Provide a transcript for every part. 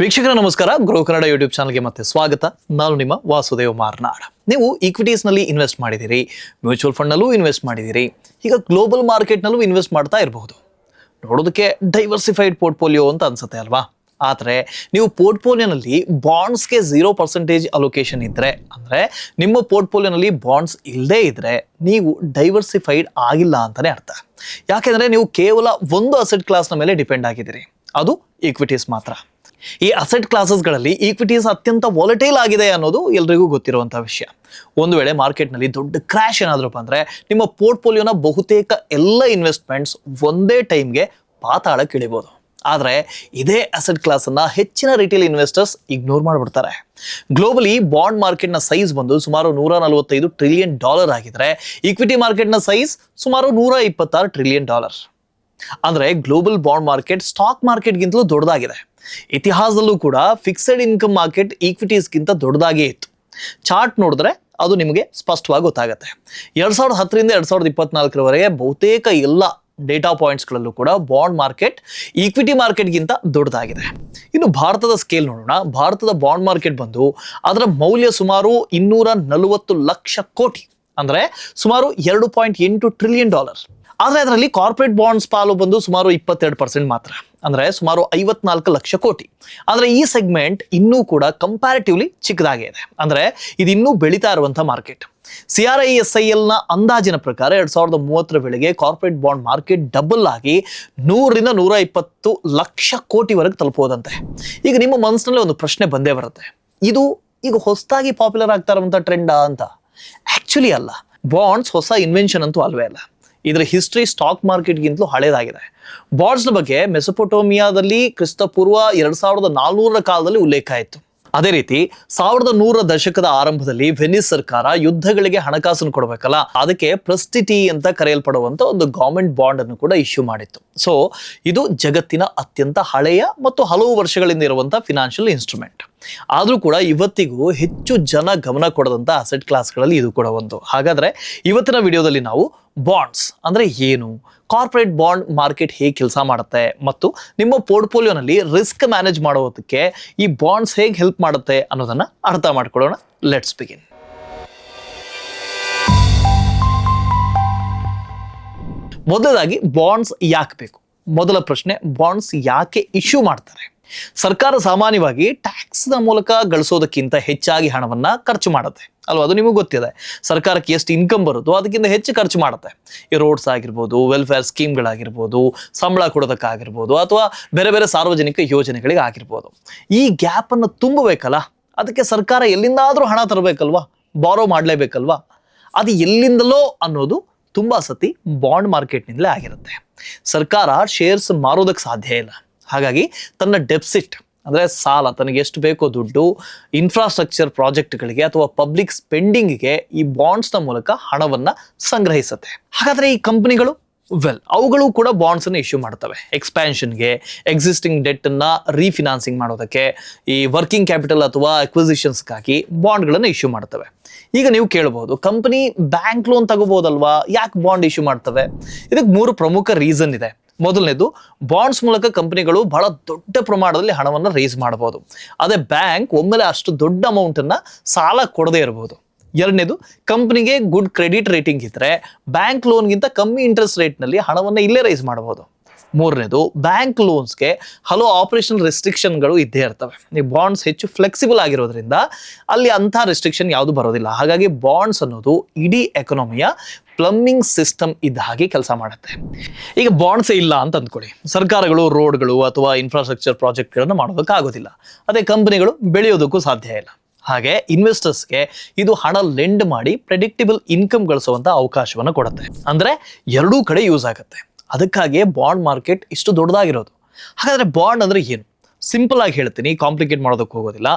ವೀಕ್ಷಕರ ನಮಸ್ಕಾರ. Grow Kannada YouTube ಚಾನಲ್ಗೆ ಮತ್ತೆ ಸ್ವಾಗತ. ನಾನು ನಿಮ್ಮ ವಾಸುದೇವ್ ಮಾರ್ನಾಡ್. ನೀವು ಈಕ್ವಿಟೀಸ್ ನಲ್ಲಿ ಇನ್ವೆಸ್ಟ್ ಮಾಡಿದಿರಿ, ಮ್ಯೂಚುವಲ್ ಫಂಡ್ ನಲ್ಲೂ ಇನ್ವೆಸ್ಟ್ ಮಾಡಿದಿರಿ, ಈಗ ಗ್ಲೋಬಲ್ ಮಾರ್ಕೆಟ್ ನಲ್ಲೂ ಇನ್ವೆಸ್ಟ್ ಮಾಡ್ತಾ ಇರಬಹುದು. ನೋಡೋದಕ್ಕೆ ಡೈವರ್ಸಿಫೈಡ್ ಪೋರ್ಟ್ಫೋಲಿಯೋ ಅಂತ ಅನ್ಸುತ್ತೆ ಅಲ್ವಾ? ಆದರೆ ನೀವು ಪೋರ್ಟ್ಫೋಲಿಯೋನಲ್ಲಿ ಬಾಂಡ್ಸ್ಗೆ 0% ಅಲೋಕೇಶನ್ ಇದ್ದರೆ, ಅಂದರೆ ನಿಮ್ಮ ಪೋರ್ಟ್ಫೋಲಿಯೋನಲ್ಲಿ ಬಾಂಡ್ಸ್ ಇಲ್ಲದೇ ಇದ್ದರೆ ನೀವು ಡೈವರ್ಸಿಫೈಡ್ ಆಗಿಲ್ಲ ಅಂತಲೇ ಅರ್ಥ. ಯಾಕೆಂದರೆ ನೀವು ಕೇವಲ ಒಂದು ಅಸೆಟ್ ಕ್ಲಾಸ್ನ ಮೇಲೆ ಡಿಪೆಂಡ್ ಆಗಿದ್ದೀರಿ, ಅದು ಈಕ್ವಿಟೀಸ್ ಮಾತ್ರ. ಈ ಅಸೆಟ್ ಕ್ಲಾಸಸ್ಗಳಲ್ಲಿ ಈಕ್ವಿಟೀಸ್ ಅತ್ಯಂತ ವಾಲಟೈಲ್ ಆಗಿದೆ ಅನ್ನೋದು ಎಲ್ರಿಗೂ ಗೊತ್ತಿರುವಂಥ ವಿಷಯ. ಒಂದು ವೇಳೆ ಮಾರ್ಕೆಟ್ನಲ್ಲಿ ದೊಡ್ಡ ಕ್ರ್ಯಾಶ್ ಏನಾದರೂ ಬಂದರೆ ನಿಮ್ಮ ಪೋರ್ಟ್ಫೋಲಿಯೋನ ಬಹುತೇಕ ಎಲ್ಲ ಇನ್ವೆಸ್ಟ್ಮೆಂಟ್ಸ್ ಒಂದೇ ಟೈಮ್ಗೆ ಪಾತಾಳಕ್ಕೆ ಇಳಿಬೋದು. ಆದರೆ ಇದೇ ಅಸೆಟ್ ಕ್ಲಾಸನ್ನು ಹೆಚ್ಚಿನ ರಿಟೇಲ್ ಇನ್ವೆಸ್ಟರ್ಸ್ ಇಗ್ನೋರ್ ಮಾಡಿಬಿಡ್ತಾರೆ. ಗ್ಲೋಬಲಿ ಬಾಂಡ್ ಮಾರ್ಕೆಟ್ನ ಸೈಜ್ ಬಂದು ಸುಮಾರು $145 ಟ್ರಿಲಿಯನ್ ಆಗಿದ್ರೆ, ಈಕ್ವಿಟಿ ಮಾರ್ಕೆಟ್ನ ಸೈಜ್ ಸುಮಾರು $126 ಟ್ರಿಲಿಯನ್. ಅಂದರೆ ಗ್ಲೋಬಲ್ ಬಾಂಡ್ ಮಾರ್ಕೆಟ್ ಸ್ಟಾಕ್ ಮಾರ್ಕೆಟ್ಗಿಂತಲೂ ದೊಡ್ಡದಾಗಿದೆ. ಇತಿಹಾಸದಲ್ಲೂ ಕೂಡ ಫಿಕ್ಸೆಡ್ ಇನ್ಕಮ್ ಮಾರ್ಕೆಟ್ ಈಕ್ವಿಟೀಸ್ಗಿಂತ ದೊಡ್ಡದಾಗೇ ಇತ್ತು. ಚಾರ್ಟ್ ನೋಡಿದ್ರೆ ಅದು ನಿಮಗೆ ಸ್ಪಷ್ಟವಾಗಿ ಗೊತ್ತಾಗುತ್ತೆ. 2010ರಿಂದ 2024ರವರೆಗೆ ಬಹುತೇಕ ಎಲ್ಲ ಡೇಟಾ ಪಾಯಿಂಟ್ಸ್ಗಳಲ್ಲೂ ಕೂಡ ಬಾಂಡ್ ಮಾರ್ಕೆಟ್ ಈಕ್ವಿಟಿ ಮಾರ್ಕೆಟ್ಗಿಂತ ದೊಡ್ಡದಾಗಿದೆ. ಇನ್ನು ಭಾರತದ ಸ್ಕೇಲ್ ನೋಡೋಣ. ಭಾರತದ ಬಾಂಡ್ ಮಾರ್ಕೆಟ್ ಬಂದು ಅದರ ಮೌಲ್ಯ ಸುಮಾರು $240 ಲಕ್ಷ ಕೋಟಿ, ಅಂದರೆ ಸುಮಾರು $2.8 ಟ್ರಿಲಿಯನ್. ಆದರೆ ಅದರಲ್ಲಿ ಕಾರ್ಪೊರೇಟ್ ಬಾಂಡ್ಸ್ ಪಾಲು ಬಂದು ಸುಮಾರು 22% ಮಾತ್ರ, ಅಂದರೆ ಸುಮಾರು $54 ಲಕ್ಷ ಕೋಟಿ. ಆದರೆ ಈ ಸೆಗ್ಮೆಂಟ್ ಇನ್ನೂ ಕೂಡ ಕಂಪ್ಯಾರಿಟಿವ್ಲಿ ಚಿಕ್ಕದಾಗೇ ಇದೆ, ಅಂದರೆ ಇದು ಇನ್ನೂ ಬೆಳೀತಾ ಇರುವಂಥ ಮಾರ್ಕೆಟ್. CRISILನ ಅಂದಾಜಿನ ಪ್ರಕಾರ 2030ರ ವೇಳೆಗೆ ಕಾರ್ಪೊರೇಟ್ ಬಾಂಡ್ ಮಾರ್ಕೆಟ್ ಡಬಲ್ ಆಗಿ 100ರಿಂದ 120 ಲಕ್ಷ ಕೋಟಿವರೆಗೆ ತಲುಪೋದಂತೆ. ಈಗ ನಿಮ್ಮ ಮನಸ್ಸಿನಲ್ಲಿ ಒಂದು ಪ್ರಶ್ನೆ ಬಂದೇ ಬರುತ್ತೆ, ಇದು ಈಗ ಹೊಸದಾಗಿ ಪಾಪ್ಯುಲರ್ ಆಗ್ತಾ ಇರುವಂಥ ಟ್ರೆಂಡಾ ಅಂತ? ಆ್ಯಕ್ಚುಲಿ ಅಲ್ಲ. ಬಾಂಡ್ಸ್ ಹೊಸ ಇನ್ವೆನ್ಷನ್ ಅಂತೂ ಅಲ್ವೇ ಅಲ್ಲ. ಇದರ ಹಿಸ್ಟ್ರಿ ಸ್ಟಾಕ್ ಮಾರ್ಕೆಟ್ಗಿಂತಲೂ ಹಳೇದಾಗಿದೆ. ಬಾಂಡ್ಸ್ನ ಬಗ್ಗೆ ಮೆಸೊಪೊಟೋಮಿಯಾದಲ್ಲಿ ಕ್ರಿಸ್ತಪೂರ್ವ 2400ರ ಕಾಲದಲ್ಲಿ ಉಲ್ಲೇಖ ಇತ್ತು. ಅದೇ ರೀತಿ 1100ರ ದಶಕದ ಆರಂಭದಲ್ಲಿ ವೆನಿಸ್ ಸರ್ಕಾರ ಯುದ್ಧಗಳಿಗೆ ಹಣಕಾಸನ್ನು ಕೊಡಬೇಕಲ್ಲ, ಅದಕ್ಕೆ ಪ್ರೆಸ್ಟಿಟಿ ಅಂತ ಕರೆಯಲ್ಪಡುವಂಥ ಒಂದು ಗವರ್ಮೆಂಟ್ ಬಾಂಡ್ ಅನ್ನು ಕೂಡ ಇಶ್ಯೂ ಮಾಡಿತ್ತು. ಸೊ ಇದು ಜಗತ್ತಿನ ಅತ್ಯಂತ ಹಳೆಯ ಮತ್ತು ಹಲವು ವರ್ಷಗಳಿಂದ ಇರುವಂಥ ಫಿನಾನ್ಷಿಯಲ್ ಇನ್ಸ್ಟ್ರೂಮೆಂಟ್. ಆದರೂ ಕೂಡ ಇವತ್ತಿಗೂ ಹೆಚ್ಚು ಜನ ಗಮನ ಕೊಡದಂಥ ಅಸೆಟ್ ಕ್ಲಾಸ್ಗಳಲ್ಲಿ ಇದು ಕೂಡ ಒಂದು. ಹಾಗಾದರೆ ಇವತ್ತಿನ ವಿಡಿಯೋದಲ್ಲಿ ನಾವು ಬಾಂಡ್ಸ್ ಅಂದರೆ ಏನು, ಕಾರ್ಪೊರೇಟ್ ಬಾಂಡ್ ಮಾರ್ಕೆಟ್ ಹೇಗೆ ಕೆಲಸ ಮಾಡುತ್ತೆ, ಮತ್ತು ನಿಮ್ಮ ಪೋರ್ಟ್ಫೋಲಿಯೋನಲ್ಲಿ ರಿಸ್ಕ್ ಮ್ಯಾನೇಜ್ ಮಾಡೋದಕ್ಕೆ ಈ ಬಾಂಡ್ಸ್ ಹೇಗೆ ಹೆಲ್ಪ್ ಮಾಡುತ್ತೆ ಅನ್ನೋದನ್ನು ಅರ್ಥ ಮಾಡ್ಕೊಳ್ಳೋಣ. Let's begin. ಮೊದಲದಾಗಿ ಬಾಂಡ್ಸ್ ಯಾಕೆ ಬೇಕು? ಮೊದಲ ಪ್ರಶ್ನೆ, ಬಾಂಡ್ಸ್ ಯಾಕೆ ಇಶ್ಯೂ ಮಾಡ್ತಾರೆ? ಸರ್ಕಾರ ಸಾಮಾನ್ಯವಾಗಿ ಟ್ಯಾಕ್ಸ್ನ ಮೂಲಕ ಗಳಿಸೋದಕ್ಕಿಂತ ಹೆಚ್ಚಾಗಿ ಹಣವನ್ನು ಖರ್ಚು ಮಾಡುತ್ತೆ ಅಲ್ವಾ? ಅದು ನಿಮಗೆ ಗೊತ್ತಿದೆ. ಸರ್ಕಾರಕ್ಕೆ ಎಷ್ಟು ಇನ್ಕಮ್ ಬರುತ್ತೋ ಅದಕ್ಕಿಂತ ಹೆಚ್ಚು ಖರ್ಚು ಮಾಡುತ್ತೆ. ಈ ರೋಡ್ಸ್ ಆಗಿರ್ಬೋದು, ವೆಲ್ಫೇರ್ ಸ್ಕೀಮ್ಗಳಾಗಿರ್ಬೋದು, ಸಂಬಳ ಕೊಡೋದಕ್ಕಾಗಿರ್ಬೋದು, ಅಥವಾ ಬೇರೆ ಬೇರೆ ಸಾರ್ವಜನಿಕ ಯೋಜನೆಗಳಿಗೆ ಆಗಿರ್ಬೋದು. ಈ ಗ್ಯಾಪನ್ನು ತುಂಬಬೇಕಲ್ಲ, ಅದಕ್ಕೆ ಸರ್ಕಾರ ಎಲ್ಲಿಂದಾದರೂ ಹಣ ತರಬೇಕಲ್ವಾ, ಬಾರೋ ಮಾಡಲೇಬೇಕಲ್ವಾ? ಅದು ಎಲ್ಲಿಂದಲೋ ಅನ್ನೋದು ತುಂಬ ಸತಿ ಬಾಂಡ್ ಮಾರ್ಕೆಟ್ನಿಂದಲೇ ಆಗಿರುತ್ತೆ. ಸರ್ಕಾರ ಶೇರ್ಸ್ ಮಾರೋದಕ್ಕೆ ಸಾಧ್ಯ ಇಲ್ಲ. ಹಾಗಾಗಿ ತನ್ನ ಡೆಫಿಸಿಟ್ ಅಂದರೆ ಸಾಲ, ತನಗೆ ಎಷ್ಟು ಬೇಕೋ ದುಡ್ಡು ಇನ್ಫ್ರಾಸ್ಟ್ರಕ್ಚರ್ ಪ್ರಾಜೆಕ್ಟ್ಗಳಿಗೆ ಅಥವಾ ಪಬ್ಲಿಕ್ ಸ್ಪೆಂಡಿಂಗ್ಗೆ ಈ ಬಾಂಡ್ಸ್ನ ಮೂಲಕ ಹಣವನ್ನು ಸಂಗ್ರಹಿಸುತ್ತೆ. ಹಾಗಾದರೆ ಈ ಕಂಪ್ನಿಗಳು ಅವುಗಳು ಕೂಡ ಬಾಂಡ್ಸನ್ನು ಇಶ್ಯೂ ಮಾಡ್ತವೆ. ಎಕ್ಸ್ಪ್ಯಾನ್ಷನ್ಗೆ, ಎಕ್ಸಿಸ್ಟಿಂಗ್ ಡೆಟ್ಟನ್ನು ರೀಫಿನಾನ್ಸಿಂಗ್ ಮಾಡೋದಕ್ಕೆ, ಈ ವರ್ಕಿಂಗ್ ಕ್ಯಾಪಿಟಲ್ ಅಥವಾ ಅಕ್ವಿಸಿಷನ್ಸ್ಗಾಗಿ ಬಾಂಡ್ಗಳನ್ನು ಇಶ್ಯೂ ಮಾಡ್ತವೆ. ಈಗ ನೀವು ಕೇಳ್ಬೋದು, ಕಂಪನಿ ಬ್ಯಾಂಕ್ ಲೋನ್ ತಗೋಬೋದಲ್ವಾ, ಯಾಕೆ ಬಾಂಡ್ ಇಶ್ಯೂ ಮಾಡ್ತವೆ? ಇದಕ್ಕೆ 3 ಪ್ರಮುಖ ರೀಸನ್ ಇದೆ. ಮೊದಲನೇದು, ಬಾಂಡ್ಸ್ ಮೂಲಕ ಕಂಪನಿಗಳು ಬಹಳ ದೊಡ್ಡ ಪ್ರಮಾಣದಲ್ಲಿ ಹಣವನ್ನು ರೇಸ್ ಮಾಡಬಹುದು. ಅದೇ ಬ್ಯಾಂಕ್ ಒಮ್ಮೆಲೆ ಅಷ್ಟು ದೊಡ್ಡ ಅಮೌಂಟನ್ನು ಸಾಲ ಕೊಡದೇ ಇರಬಹುದು. ಎರಡನೇದು, ಕಂಪನಿಗೆ ಗುಡ್ ಕ್ರೆಡಿಟ್ ರೇಟಿಂಗ್ ಇದ್ದರೆ ಬ್ಯಾಂಕ್ ಲೋನ್ಗಿಂತ ಕಮ್ಮಿ ಇಂಟ್ರೆಸ್ಟ್ ರೇಟ್ನಲ್ಲಿ ಹಣವನ್ನು ಇಲ್ಲೇ ರೈಸ್ ಮಾಡಬಹುದು. ಮೂರನೇದು, ಬ್ಯಾಂಕ್ ಲೋನ್ಸ್ಗೆ ಹಲವು ಆಪರೇಷನಲ್ ರೆಸ್ಟ್ರಿಕ್ಷನ್ಗಳು ಇದ್ದೇ ಇರ್ತವೆ. ಈ ಬಾಂಡ್ಸ್ ಹೆಚ್ಚು ಫ್ಲೆಕ್ಸಿಬಲ್ ಆಗಿರೋದ್ರಿಂದ ಅಲ್ಲಿ ಅಂಥ ರೆಸ್ಟ್ರಿಕ್ಷನ್ ಯಾವುದು ಬರೋದಿಲ್ಲ. ಹಾಗಾಗಿ ಬಾಂಡ್ಸ್ ಅನ್ನೋದು ಇಡೀ ಎಕಾನಮಿಯ ಪ್ಲಂಬಿಂಗ್ ಸಿಸ್ಟಮ್ ಇದ್ದ ಹಾಗೆ ಕೆಲಸ ಮಾಡುತ್ತೆ. ಈಗ ಬಾಂಡ್ಸೇ ಇಲ್ಲ ಅಂತ ಅಂದ್ಕೊಳ್ಳಿ, ಸರ್ಕಾರಗಳು ರೋಡ್ಗಳು ಅಥವಾ ಇನ್ಫ್ರಾಸ್ಟ್ರಕ್ಚರ್ ಪ್ರಾಜೆಕ್ಟ್ಗಳನ್ನು ಮಾಡೋದಕ್ಕಾಗೋದಿಲ್ಲ. ಅದೇ ಕಂಪನಿಗಳು ಬೆಳೆಯೋದಕ್ಕೂ ಸಾಧ್ಯ ಇಲ್ಲ. ಹಾಗೆ ಇನ್ವೆಸ್ಟರ್ಸ್ಗೆ ಇದು ಹಣ ಲೆಂಡ್ ಮಾಡಿ ಪ್ರೆಡಿಕ್ಟಿಬಲ್ ಇನ್ಕಮ್ ಗಳಿಸುವಂಥ ಅವಕಾಶವನ್ನು ಕೊಡುತ್ತೆ. ಅಂದರೆ ಎರಡೂ ಕಡೆ ಯೂಸ್ ಆಗುತ್ತೆ. ಅದಕ್ಕಾಗಿಯೇ ಬಾಂಡ್ ಮಾರ್ಕೆಟ್ ಇಷ್ಟು ದೊಡ್ಡದಾಗಿರೋದು. ಹಾಗಾದರೆ ಬಾಂಡ್ ಅಂದರೆ ಏನು? ಸಿಂಪಲ್ ಆಗಿ ಹೇಳ್ತೀನಿ, ಕಾಂಪ್ಲಿಕೇಟ್ ಮಾಡೋದಕ್ಕೆ ಹೋಗೋದಿಲ್ಲ.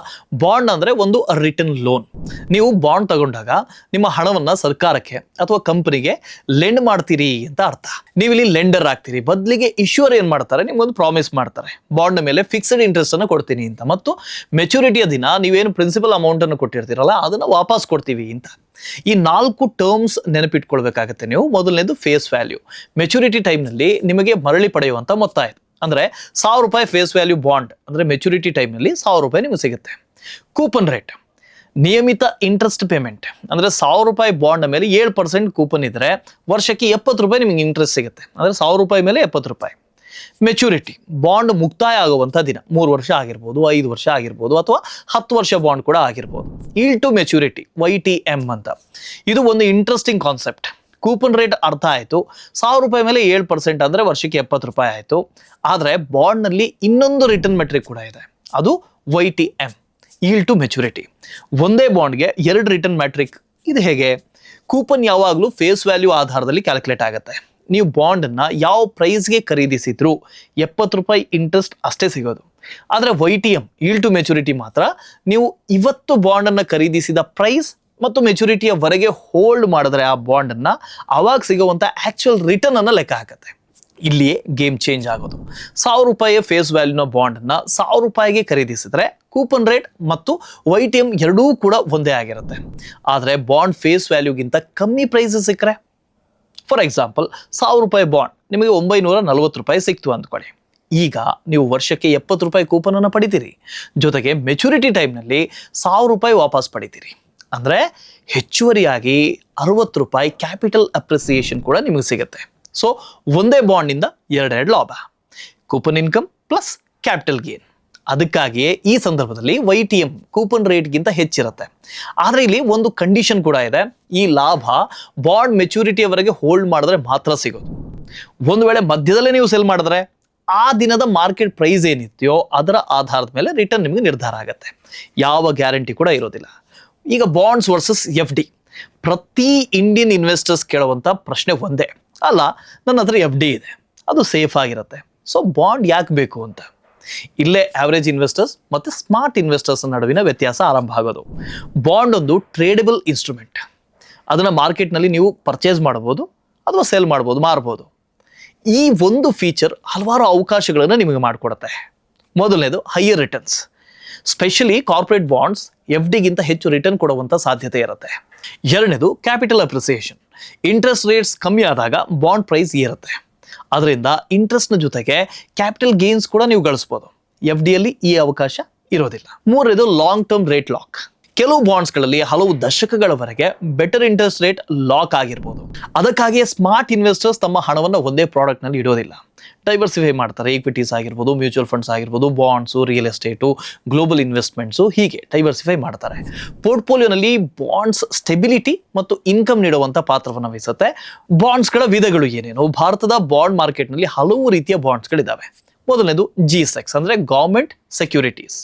ಬಾಂಡ್ ಅಂದರೆ ಒಂದು ರಿಟರ್ನ್ ಲೋನ್. ನೀವು ಬಾಂಡ್ ತಗೊಂಡಾಗ ನಿಮ್ಮ ಹಣವನ್ನು ಸರ್ಕಾರಕ್ಕೆ ಅಥವಾ ಕಂಪನಿಗೆ ಲೆಂಡ್ ಮಾಡ್ತೀರಿ ಅಂತ ಅರ್ಥ. ನೀವು ಇಲ್ಲಿ ಲೆಂಡರ್ ಆಗ್ತೀರಿ, ಬದಲಿಗೆ ಇಶ್ಯೂರ್ ಏನು ಮಾಡ್ತಾರೆ, ನಿಮ್ಗೊಂದು ಪ್ರಾಮಿಸ್ ಮಾಡ್ತಾರೆ, ಬಾಂಡ್ ಮೇಲೆ ಫಿಕ್ಸ್ಡ್ ಇಂಟ್ರೆಸ್ಟ್ ಅನ್ನು ಕೊಡ್ತೀನಿ ಅಂತ, ಮತ್ತು ಮೆಚುರಿಟಿಯ ದಿನ ನೀವೇನು ಪ್ರಿನ್ಸಿಪಲ್ ಅಮೌಂಟನ್ನು ಕೊಟ್ಟಿರ್ತೀರಲ್ಲ ಅದನ್ನು ವಾಪಸ್ ಕೊಡ್ತೀವಿ ಅಂತ. ಈ 4 ಟರ್ಮ್ಸ್ ನೆನಪಿಟ್ಕೊಳ್ಬೇಕಾಗತ್ತೆ ನೀವು. ಮೊದಲನೇದು ಫೇಸ್ ವ್ಯಾಲ್ಯೂ, ಮೆಚುರಿಟಿ ಟೈಮ್ನಲ್ಲಿ ನಿಮಗೆ ಮರಳಿ ಪಡೆಯುವಂಥ ಮೊತ್ತ ಇದು. ಅಂದರೆ 1,000 ರೂಪಾಯಿ ಫೇಸ್ ವ್ಯಾಲ್ಯೂ ಬಾಂಡ್ ಅಂದರೆ ಮೆಚುರಿಟಿ ಟೈಮ್ನಲ್ಲಿ 1,000 ರೂಪಾಯಿ ನಿಮಗೆ ಸಿಗುತ್ತೆ. ಕೂಪನ್ ರೇಟ್, ನಿಯಮಿತ ಇಂಟ್ರೆಸ್ಟ್ ಪೇಮೆಂಟ್ ಅಂದರೆ 1,000 ರೂಪಾಯಿ ಬಾಂಡ್ ಮೇಲೆ 7% ಕೂಪನ್ ಇದ್ದರೆ ವರ್ಷಕ್ಕೆ 70 ರೂಪಾಯಿ ನಿಮಗೆ ಇಂಟ್ರೆಸ್ಟ್ ಸಿಗುತ್ತೆ. ಅಂದರೆ 1,000 ರೂಪಾಯಿ ಮೇಲೆ 70 ರೂಪಾಯಿ. ಮೆಚುರಿಟಿ, ಬಾಂಡ್ ಮುಕ್ತಾಯ ಆಗುವಂಥ ದಿನ 3 ವರ್ಷ ಆಗಿರ್ಬೋದು, 5 ವರ್ಷ ಆಗಿರ್ಬೋದು, ಅಥವಾ 10 ವರ್ಷ ಬಾಂಡ್ ಕೂಡ ಆಗಿರ್ಬೋದು. ಈಲ್ಡ್ ಟು ಮೆಚುರಿಟಿ, YTM ಅಂತ. ಇದು ಒಂದು ಇಂಟ್ರೆಸ್ಟಿಂಗ್ ಕಾನ್ಸೆಪ್ಟ್. ಕೂಪನ್ ರೇಟ್ ಅರ್ಥ ಆಯಿತು. 1,000 ರೂಪಾಯಿ ಮೇಲೆ 7% ಅಂದರೆ ವರ್ಷಕ್ಕೆ 70 ರೂಪಾಯಿ ಆಯಿತು. ಆದರೆ ಬಾಂಡ್ನಲ್ಲಿ ಇನ್ನೊಂದು ರಿಟರ್ನ್ ಮೆಟ್ರಿಕ್ ಕೂಡ ಇದೆ, ಅದು YTM, ಈಲ್ಡ್ ಟು ಮೆಚುರಿಟಿ. ಒಂದೇ ಬಾಂಡ್ಗೆ 2 ರಿಟರ್ನ್ ಮ್ಯಾಟ್ರಿಕ್. ಇದು ಹೇಗೆ? ಕೂಪನ್ ಯಾವಾಗಲೂ ಫೇಸ್ ವ್ಯಾಲ್ಯೂ ಆಧಾರದಲ್ಲಿ ಕ್ಯಾಲ್ಕುಲೇಟ್ ಆಗುತ್ತೆ. ನೀವು ಬಾಂಡನ್ನು ಯಾವ ಪ್ರೈಸ್ಗೆ ಖರೀದಿಸಿದ್ರು 70 ರೂಪಾಯಿ ಇಂಟ್ರೆಸ್ಟ್ ಅಷ್ಟೇ ಸಿಗೋದು. ಆದರೆ YTM, ಈಲ್ಡ್ ಟು ಮೆಚುರಿಟಿ ಮಾತ್ರ ನೀವು ಇವತ್ತು ಬಾಂಡನ್ನು ಖರೀದಿಸಿದ ಪ್ರೈಸ್ ಮತ್ತು ಮೆಚುರಿಟಿಯವರೆಗೆ ಹೋಲ್ಡ್ ಮಾಡಿದ್ರೆ ಆ ಬಾಂಡನ್ನು ಆವಾಗ ಸಿಗುವಂಥ ಆ್ಯಕ್ಚುಯಲ್ ರಿಟರ್ನ್ ಅನ್ನು ಲೆಕ್ಕ ಹಾಕುತ್ತೆ. ಇಲ್ಲಿಯೇ ಗೇಮ್ ಚೇಂಜ್ ಆಗೋದು. 1,000 ರೂಪಾಯಿ ಫೇಸ್ ವ್ಯಾಲ್ಯೂನ ಬಾಂಡನ್ನು 1,000 ರೂಪಾಯಿಗೆ ಖರೀದಿಸಿದ್ರೆ ಕೂಪನ್ ರೇಟ್ ಮತ್ತು YTM ಎರಡೂ ಕೂಡ ಒಂದೇ ಆಗಿರುತ್ತೆ. ಆದರೆ ಬಾಂಡ್ ಫೇಸ್ ವ್ಯಾಲ್ಯೂಗಿಂತ ಕಮ್ಮಿ ಪ್ರೈಸ್ ಸಿಕ್ಕರೆ, ಫಾರ್ ಎಕ್ಸಾಂಪಲ್ 1,000 ರೂಪಾಯಿ ಬಾಂಡ್ ನಿಮಗೆ 940 ರೂಪಾಯಿ ಸಿಕ್ತು ಅಂದ್ಕೊಳ್ಳಿ. ಈಗ ನೀವು ವರ್ಷಕ್ಕೆ 70 ರೂಪಾಯಿ ಕೂಪನನ್ನು ಪಡಿತೀರಿ, ಜೊತೆಗೆ ಮೆಚುರಿಟಿ ಟೈಮ್ನಲ್ಲಿ 1,000 ರೂಪಾಯಿ ವಾಪಸ್ ಪಡಿತೀರಿ. ಅಂದರೆ ಹೆಚ್ಚುವರಿಯಾಗಿ 60 ರೂಪಾಯಿ ಕ್ಯಾಪಿಟಲ್ ಅಪ್ರಿಸಿಯೇಷನ್ ಕೂಡ ನಿಮಗೆ ಸಿಗುತ್ತೆ. ಸೊ ಒಂದೇ ಬಾಂಡ್ನಿಂದ 2 ಲಾಭ, coupon income plus capital gain. ಅದಕ್ಕಾಗಿಯೇ ಈ ಸಂದರ್ಭದಲ್ಲಿ YTM ಕೂಪನ್ ರೇಟ್ಗಿಂತ ಹೆಚ್ಚಿರುತ್ತೆ. ಆದರೆ ಇಲ್ಲಿ ಒಂದು ಕಂಡೀಷನ್ ಕೂಡ ಇದೆ. ಈ ಲಾಭ ಬಾಂಡ್ ಮೆಚುರಿಟಿಯವರೆಗೆ ಹೋಲ್ಡ್ ಮಾಡಿದ್ರೆ ಮಾತ್ರ ಸಿಗೋದು. ಒಂದು ವೇಳೆ ಮಧ್ಯದಲ್ಲೇ ನೀವು ಸೆಲ್ ಮಾಡಿದ್ರೆ ಆ ದಿನದ ಮಾರ್ಕೆಟ್ ಪ್ರೈಸ್ ಏನಿದೆಯೋ ಅದರ ಆಧಾರದ ಮೇಲೆ ರಿಟರ್ನ್ ನಿಮಗೆ ನಿರ್ಧಾರ ಆಗುತ್ತೆ. ಯಾವ ಗ್ಯಾರಂಟಿ ಕೂಡ ಇರೋದಿಲ್ಲ. ಈಗ ಬಾಂಡ್ಸ್ ವರ್ಸಸ್ FD, ಪ್ರತಿ ಇಂಡಿಯನ್ ಇನ್ವೆಸ್ಟರ್ಸ್ ಕೇಳುವಂಥ ಪ್ರಶ್ನೆ ಒಂದೇ, ಅಲ್ಲ ನನ್ನ ಹತ್ರ FD ಇದೆ, ಅದು ಸೇಫ್ ಆಗಿರುತ್ತೆ, ಸೊ ಬಾಂಡ್ ಯಾಕೆ ಬೇಕು ಅಂತ. ಇಲ್ಲೇ ಆವರೇಜ್ ಇನ್ವೆಸ್ಟರ್ಸ್ ಮತ್ತು ಸ್ಮಾರ್ಟ್ ಇನ್ವೆಸ್ಟರ್ಸ್ ನಡುವಿನ ವ್ಯತ್ಯಾಸ ಆರಂಭ ಆಗೋದು. ಬಾಂಡ್ ಒಂದು ಟ್ರೇಡಬಲ್ ಇನ್ಸ್ಟ್ರೂಮೆಂಟ್. ಅದನ್ನು ಮಾರ್ಕೆಟ್ನಲ್ಲಿ ನೀವು ಪರ್ಚೇಸ್ ಮಾಡ್ಬೋದು ಅಥವಾ ಸೆಲ್ ಮಾಡ್ಬೋದು, ಮಾರ್ಬೋದು. ಈ ಒಂದು ಫೀಚರ್ ಹಲವಾರು ಅವಕಾಶಗಳನ್ನು ನಿಮಗೆ ಮಾಡಿಕೊಡುತ್ತೆ. ಮೊದಲನೇದು higher returns. Specially corporate bonds FDಗಿಂತ ಹೆಚ್ಚು ರಿಟರ್ನ್ ಕೊಡುವಂಥ ಸಾಧ್ಯತೆ ಇರುತ್ತೆ. ಎರಡನೇದು ಕ್ಯಾಪಿಟಲ್ ಅಪ್ರಿಸಿಯೇಷನ್. ಇಂಟ್ರೆಸ್ಟ್ ರೇಟ್ಸ್ ಕಮ್ಮಿ ಆದಾಗ ಬಾಂಡ್ ಪ್ರೈಸ್ ಏರುತ್ತೆ. ಅದರಿಂದ ಇಂಟ್ರೆಸ್ಟ್ನ ಜೊತೆಗೆ ಕ್ಯಾಪಿಟಲ್ ಗೇನ್ಸ್ ಕೂಡ ನೀವು ಗಳಿಸ್ಬೋದು. FDಯಲ್ಲಿ ಈ ಅವಕಾಶ ಇರೋದಿಲ್ಲ. ಮೂರನೇದು ಲಾಂಗ್ ಟರ್ಮ್ ರೇಟ್ ಲಾಕ್. ಕೆಲವು ಬಾಂಡ್ಸ್ಗಳಲ್ಲಿ ಹಲವು ದಶಕಗಳವರೆಗೆ ಬೆಟರ್ ಇಂಟ್ರೆಸ್ಟ್ ರೇಟ್ ಲಾಕ್ ಆಗಿರ್ಬೋದು. ಅದಕ್ಕಾಗಿಯೇ ಸ್ಮಾರ್ಟ್ ಇನ್ವೆಸ್ಟರ್ಸ್ ತಮ್ಮ ಹಣವನ್ನು ಒಂದೇ ಪ್ರಾಡಕ್ಟ್ನಲ್ಲಿ ಇಡೋದಿಲ್ಲ, ಡೈವರ್ಸಿಫೈ ಮಾಡ್ತಾರೆ. ಈಕ್ವಿಟೀಸ್ ಆಗಿರ್ಬೋದು, ಮ್ಯೂಚುವಲ್ ಫಂಡ್ಸ್ ಆಗಿರ್ಬೋದು, bonds, real estate, global investments, ಹೀಗೆ ಡೈವರ್ಸಿಫೈ ಮಾಡ್ತಾರೆ. ಪೋರ್ಟ್ಫೋಲಿಯೋನಲ್ಲಿ ಬಾಂಡ್ಸ್ ಸ್ಟೆಬಿಲಿಟಿ ಮತ್ತು ಇನ್ಕಮ್ ನೀಡುವಂಥ ಪಾತ್ರವನ್ನು ವಹಿಸುತ್ತೆ. ಬಾಂಡ್ಸ್ಗಳ ವಿಧಗಳು ಏನೇನು? ಭಾರತದ ಬಾಂಡ್ ಮಾರ್ಕೆಟ್ನಲ್ಲಿ ಹಲವು ರೀತಿಯ ಬಾಂಡ್ಸ್ಗಳಿದ್ದಾವೆ. ಮೊದಲನೇದು G-Secs ಅಂದರೆ ಗೌರ್ಮೆಂಟ್ ಸೆಕ್ಯೂರಿಟೀಸ್.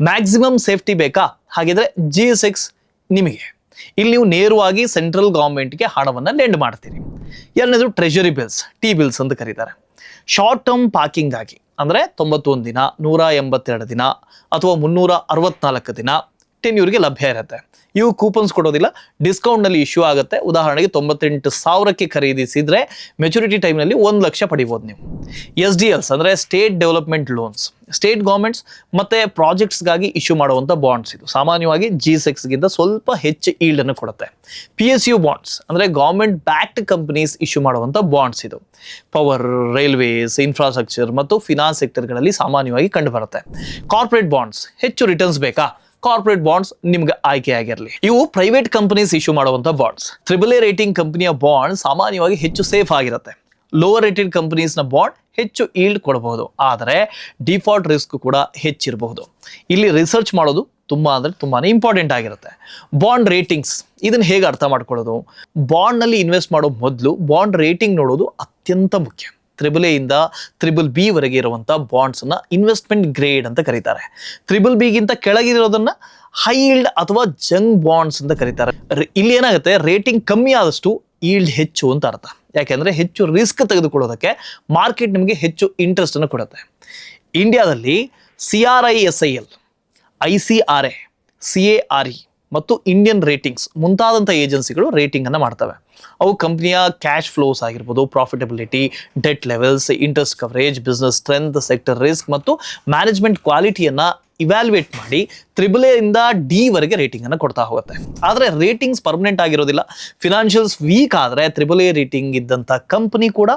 ಮ್ಯಾಕ್ಸಿಮಮ್ ಸೇಫ್ಟಿ ಬೇಕಾ? ಹಾಗಿದ್ರೆ G-Secs ನಿಮಗೆ. ಇಲ್ಲಿ ನೀವು ನೇರವಾಗಿ ಸೆಂಟ್ರಲ್ ಗೌರ್ಮೆಂಟ್ಗೆ ಹಣವನ್ನು ಲೆಂಡ್ ಮಾಡ್ತೀರಿ. ಎರಡನೇದು ಟ್ರೆಜರಿ ಬಿಲ್ಸ್, T-Bills ಅಂತ ಕರೀತಾರೆ. ಶಾರ್ಟ್ ಟರ್ಮ್ ಪಾರ್ಕಿಂಗ್ ಆಗಿ ಅಂದರೆ 91 ದಿನ, 182 ದಿನ ಅಥವಾ 364 ದಿನ ಟೆನ್ಯೂರ್ಗೆ ಲಭ್ಯ ಇರುತ್ತೆ. ಇವು ಕೂಪನ್ಸ್ ಕೊಡೋದಿಲ್ಲ, ಡಿಸ್ಕೌಂಟ್ನಲ್ಲಿ ಇಶ್ಯೂ ಆಗುತ್ತೆ. ಉದಾಹರಣೆಗೆ 98,000ಕ್ಕೆ ಖರೀದಿಸಿದರೆ ಮೆಚುರಿಟಿ ಟೈಮ್ನಲ್ಲಿ 1 ಲಕ್ಷ ಪಡಿಬೋದು ನೀವು. SDLs ಅಂದರೆ state development loans, state governments ಮತ್ತು ಪ್ರಾಜೆಕ್ಟ್ಸ್ಗಾಗಿ ಇಶ್ಯೂ ಮಾಡುವಂಥ ಬಾಂಡ್ಸ್. ಇದು ಸಾಮಾನ್ಯವಾಗಿ G-Secsಗಿಂತ ಸ್ವಲ್ಪ ಹೆಚ್ಚು ಈಲ್ಡನ್ನು ಕೊಡುತ್ತೆ. PSU ಬಾಂಡ್ಸ್ ಅಂದರೆ ಗೌರ್ಮೆಂಟ್ ಬ್ಯಾಕ್ಡ್ ಕಂಪನೀಸ್ ಇಶ್ಯೂ ಮಾಡುವಂಥ ಬಾಂಡ್ಸ್. ಇದು ಪವರ್, ರೈಲ್ವೇಸ್, ಇನ್ಫ್ರಾಸ್ಟ್ರಕ್ಚರ್ ಮತ್ತು ಫಿನಾನ್ಸ್ ಸೆಕ್ಟರ್ಗಳಲ್ಲಿ ಸಾಮಾನ್ಯವಾಗಿ ಕಂಡುಬರುತ್ತೆ. ಕಾರ್ಪೊರೇಟ್ ಬಾಂಡ್ಸ್, ಹೆಚ್ಚು ರಿಟರ್ನ್ಸ್ ಬೇಕಾ? ಕಾರ್ಪೊರೇಟ್ ಬಾಂಡ್ಸ್ ನಿಮ್ಗೆ ಆಯ್ಕೆ ಆಗಿರಲಿ. ಇವು ಪ್ರೈವೇಟ್ ಕಂಪನೀಸ್ ಇಶ್ಯೂ ಮಾಡುವಂಥ ಬಾಂಡ್ಸ್. AAA ರೇಟಿಂಗ್ ಕಂಪನಿಯ ಬಾಂಡ್ ಸಾಮಾನ್ಯವಾಗಿ ಹೆಚ್ಚು ಸೇಫ್ ಆಗಿರುತ್ತೆ. ಲೋವರ್ ರೇಟೆಡ್ ಕಂಪನೀಸ್ನ ಬಾಂಡ್ ಹೆಚ್ಚು ಈಲ್ಡ್ ಕೊಡಬಹುದು, ಆದರೆ ಡಿಫಾಲ್ಟ್ ರಿಸ್ಕ್ ಕೂಡ ಹೆಚ್ಚಿರಬಹುದು. ಇಲ್ಲಿ ರಿಸರ್ಚ್ ಮಾಡೋದು ತುಂಬಾ ಇಂಪಾರ್ಟೆಂಟ್ ಆಗಿರುತ್ತೆ. ಬಾಂಡ್ ರೇಟಿಂಗ್ಸ್, ಇದನ್ನು ಹೇಗೆ ಅರ್ಥ ಮಾಡ್ಕೊಳ್ಳೋದು? ಬಾಂಡ್ನಲ್ಲಿ ಇನ್ವೆಸ್ಟ್ ಮಾಡೋ ಮೊದಲು ಬಾಂಡ್ ರೇಟಿಂಗ್ ನೋಡೋದು ಅತ್ಯಂತ ಮುಖ್ಯ. AAA ಇಂದ BBB ವರೆಗೆ ಇರುವಂಥ ಬಾಂಡ್ಸನ್ನು ಇನ್ವೆಸ್ಟ್ಮೆಂಟ್ ಗ್ರೇಡ್ ಅಂತ ಕರೀತಾರೆ. BBBಗಿಂತ ಕೆಳಗಿರೋದನ್ನು ಹೈ ಈಲ್ಡ್ ಅಥವಾ ಜಂಗ್ ಬಾಂಡ್ಸ್ ಅಂತ ಕರೀತಾರೆ. ಇಲ್ಲಿ ಏನಾಗುತ್ತೆ, ರೇಟಿಂಗ್ ಕಮ್ಮಿ ಆದಷ್ಟು ಈಲ್ಡ್ ಹೆಚ್ಚು ಅಂತ ಅರ್ಥ. ಯಾಕೆಂದರೆ ಹೆಚ್ಚು ರಿಸ್ಕ್ ತೆಗೆದುಕೊಳ್ಳೋದಕ್ಕೆ ಮಾರ್ಕೆಟ್ ನಿಮಗೆ ಹೆಚ್ಚು ಇಂಟ್ರೆಸ್ಟನ್ನು ಕೊಡುತ್ತೆ. ಇಂಡಿಯಾದಲ್ಲಿ CRISIL, ICRA, CARE ಮತ್ತು ಇಂಡಿಯನ್ ರೇಟಿಂಗ್ಸ್ ಮುಂತಾದಂಥ ಏಜೆನ್ಸಿಗಳು ರೇಟಿಂಗನ್ನು ಮಾಡ್ತವೆ. ಅವು ಕಂಪ್ನಿಯ ಕ್ಯಾಶ್ ಫ್ಲೋಸ್ ಆಗಿರ್ಬೋದು, profitability, debt levels, interest coverage, business strength, sector risk ಮತ್ತು ಮ್ಯಾನೇಜ್ಮೆಂಟ್ ಕ್ವಾಲಿಟಿಯನ್ನು ಇವ್ಯಾಲ್ಯೂಯೇಟ್ ಮಾಡಿ AAA ಇಂದ D ವರೆಗೆ ರೇಟಿಂಗನ್ನು ಕೊಡ್ತಾ ಹೋಗುತ್ತೆ. ಆದರೆ ರೇಟಿಂಗ್ಸ್ ಪರ್ಮನೆಂಟ್ ಆಗಿರೋದಿಲ್ಲ. ಫಿನಾನ್ಷಿಯಲ್ಸ್ ವೀಕ್ ಆದರೆ AAA ರೇಟಿಂಗ್ ಇದ್ದಂಥ ಕಂಪನಿ ಕೂಡ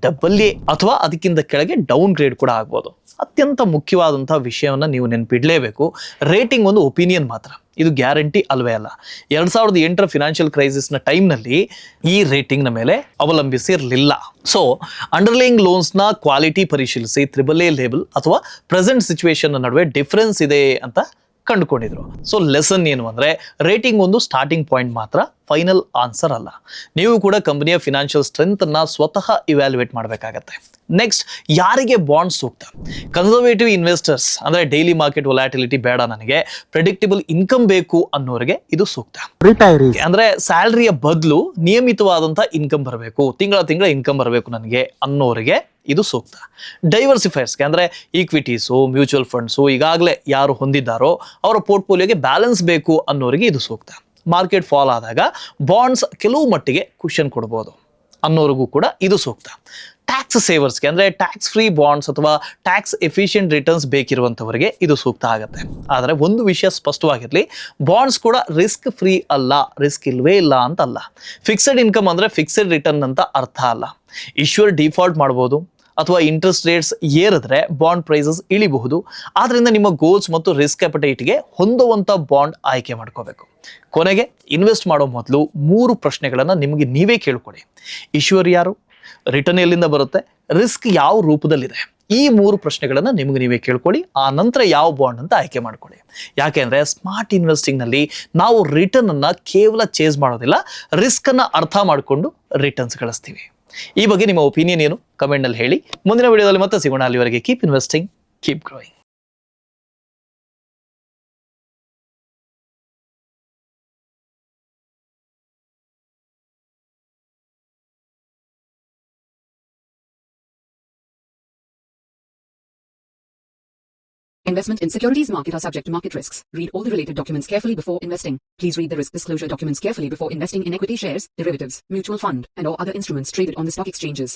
ಡಬಲ್ ಎ ಅಥವಾ ಅದಕ್ಕಿಂತ ಕೆಳಗೆ ಡೌನ್ ಗ್ರೇಡ್ ಕೂಡ ಆಗ್ಬೋದು. ಅತ್ಯಂತ ಮುಖ್ಯವಾದಂತಹ ವಿಷಯವನ್ನ ನೀವು ನೆನಪಿಡ್ಲೇಬೇಕು. ರೇಟಿಂಗ್ ಒಂದು ಒಪಿನಿಯನ್ ಮಾತ್ರ, ಇದು ಗ್ಯಾರಂಟಿ ಅಲ್ವೇ ಅಲ್ಲ. 2008 ಫಿನಾನ್ಷಿಯಲ್ ಕ್ರೈಸಿಸ್ನ ಟೈಮ್ನಲ್ಲಿ ಈ ರೇಟಿಂಗ್ನ ಮೇಲೆ ಅವಲಂಬಿಸಿರಲಿಲ್ಲ. ಸೊ ಅಂಡರ್ಲೈಯಿಂಗ್ ಲೋನ್ಸ್ನ ಕ್ವಾಲಿಟಿ ಪರಿಶೀಲಿಸಿ AAA ಲೇಬಲ್ ಅಥವಾ ಪ್ರೆಸೆಂಟ್ ಸಿಚುವೇಶನ್ ನಡುವೆ ಡಿಫರೆನ್ಸ್ ಇದೆ ಅಂತ ಕಂಡುಕೊಂಡಿದ್ರು. ಸೊ ಲೆಸನ್ ಏನು ಅಂದ್ರೆ, ರೇಟಿಂಗ್ ಒಂದು ಸ್ಟಾರ್ಟಿಂಗ್ ಪಾಯಿಂಟ್ ಮಾತ್ರ, ಫೈನಲ್ ಆನ್ಸರ್ ಅಲ್ಲ. ನೀವು ಕೂಡ ಕಂಪನಿಯ ಫಿನಾನ್ಷಿಯಲ್ ಸ್ಟ್ರೆಂತ್ ಅನ್ನ ಸ್ವತಃ ಇವ್ಯಾಲ್ಯುಯೇಟ್ ಮಾಡಬೇಕಾಗತ್ತೆ. ನೆಕ್ಸ್ಟ್, ಯಾರಿಗೆ ಬಾಂಡ್ ಸೂಕ್ತ? ಕನ್ಸರ್ವೇಟಿವ್ ಇನ್ವೆಸ್ಟರ್ಸ್ ಅಂದ್ರೆ ಡೈಲಿ ಮಾರ್ಕೆಟ್ ವೊಲಾಟಿಲಿಟಿ ಬೇಡ, ನನಗೆ ಪ್ರೆಡಿಕ್ಟಬಲ್ ಇನ್ಕಮ್ ಬೇಕು ಅನ್ನೋರಿಗೆ ಇದು ಸೂಕ್ತ. ಅಂದ್ರೆ ಸ್ಯಾಲರಿಯ ಬದಲು ನಿಯಮಿತವಾದಂತಹ ಇನ್ಕಮ್ ಬರಬೇಕು, ತಿಂಗಳ ಇನ್ಕಮ್ ಬರಬೇಕು ನನಗೆ ಅನ್ನೋರಿಗೆ ಇದು ಸೂಕ್ತ. ಡೈವರ್ಸಿಫೈರ್ಸ್ಗೆ ಅಂದ್ರೆ ಈಕ್ವಿಟೀಸು, ಮ್ಯೂಚುವಲ್ ಫಂಡ್ಸು ಈಗಾಗಲೇ ಯಾರು ಹೊಂದಿದ್ದಾರೋ ಅವರ ಪೋರ್ಟ್ಫೋಲಿಯೋಗೆ ಬ್ಯಾಲೆನ್ಸ್ ಬೇಕು ಅನ್ನೋರಿಗೆ ಇದು ಸೂಕ್ತ. ಮಾರ್ಕೆಟ್ ಫಾಲ್ ಆದಾಗ ಬಾಂಡ್ಸ್ ಕೆಲವು ಮಟ್ಟಿಗೆ ಕುಷನ್ ಕೊಡ್ಬೋದು ಅನ್ನೋರಿಗೂ ಕೂಡ ಇದು ಸೂಕ್ತ. ಟ್ಯಾಕ್ಸ್ ಸೇವರ್ಸ್ಗೆ ಅಂದ್ರೆ ಟ್ಯಾಕ್ಸ್ ಫ್ರೀ ಬಾಂಡ್ಸ್ ಅಥವಾ ಟ್ಯಾಕ್ಸ್ ಎಫಿಷಿಯಂಟ್ ರಿಟರ್ನ್ಸ್ ಬೇಕಿರುವಂಥವರಿಗೆ ಇದು ಸೂಕ್ತ ಆಗುತ್ತೆ. ಆದರೆ ಒಂದು ವಿಷಯ ಸ್ಪಷ್ಟವಾಗಿರಲಿ, ಬಾಂಡ್ಸ್ ಕೂಡ ರಿಸ್ಕ್ ಫ್ರೀ ಅಲ್ಲ, ರಿಸ್ಕ್ ಇಲ್ವೇ ಇಲ್ಲ ಅಂತಲ್ಲ. ಫಿಕ್ಸೆಡ್ ಇನ್ಕಮ್ ಅಂದ್ರೆ ಫಿಕ್ಸೆಡ್ ರಿಟರ್ನ್ ಅಂತ ಅರ್ಥ ಅಲ್ಲ. ಇಶ್ಯೂರ್ ಡಿಫಾಲ್ಟ್ ಮಾಡ್ಬೋದು ಅಥವಾ ಇಂಟ್ರೆಸ್ಟ್ ರೇಟ್ಸ್ ಏರಿದ್ರೆ ಬಾಂಡ್ ಪ್ರೈಸಸ್ ಇಳಿಬಹುದು. ಆದ್ರಿಂದ ನಿಮ್ಮ ಗೋಲ್ಸ್ ಮತ್ತು ರಿಸ್ಕ್ ಅಪಟೈಟ್ಗೆ ಹೊಂದುವಂಥ ಬಾಂಡ್ ಆಯ್ಕೆ ಮಾಡ್ಕೋಬೇಕು. ಕೊನೆಗೆ ಇನ್ವೆಸ್ಟ್ ಮಾಡೋ ಮೊದಲು 3 ಪ್ರಶ್ನೆಗಳನ್ನು ನಿಮಗೆ ನೀವೇ ಕೇಳ್ಕೊಳ್ಳಿ. ಇಶ್ಯೂರ್ ಯಾರು, ರಿಟರ್ನ್ ಎಲ್ಲಿಂದ ಬರುತ್ತೆ, ರಿಸ್ಕ್ ಯಾವ ರೂಪದಲ್ಲಿದೆ, ಈ 3 ಪ್ರಶ್ನೆಗಳನ್ನು ನಿಮಗೆ ನೀವೇ ಕೇಳ್ಕೊಳ್ಳಿ. ಆ ನಂತರ ಯಾವ ಬಾಂಡ್ ಅಂತ ಆಯ್ಕೆ ಮಾಡ್ಕೊಳ್ಳಿ. ಯಾಕೆಂದ್ರೆ ಸ್ಮಾರ್ಟ್ ಇನ್ವೆಸ್ಟಿಂಗ್ ನಲ್ಲಿ ನಾವು ರಿಟರ್ನ್ ಅನ್ನ ಕೇವಲ ಚೇಸ್ ಮಾಡೋದಿಲ್ಲ, ರಿಸ್ಕ್ ಅನ್ನ ಅರ್ಥ ಮಾಡಿಕೊಂಡು ರಿಟರ್ನ್ಸ್ ಗಳಿಸ್ತೀವಿ. ಈ ಬಗ್ಗೆ ನಿಮ್ಮ ಒಪಿನಿಯನ್ ಏನು ಕಮೆಂಟ್ ನಲ್ಲಿ ಹೇಳಿ. ಮುಂದಿನ ವಿಡಿಯೋದಲ್ಲಿ ಮತ್ತೆ ಸಿಗೋಣ. ಅಲ್ಲಿವರೆಗೆ keep investing, keep growing. Investment in securities market are subject to market risks. Read all the related documents carefully before investing. Please read the risk disclosure documents carefully before investing in equity shares, derivatives, mutual fund, and or other instruments traded on the stock exchanges.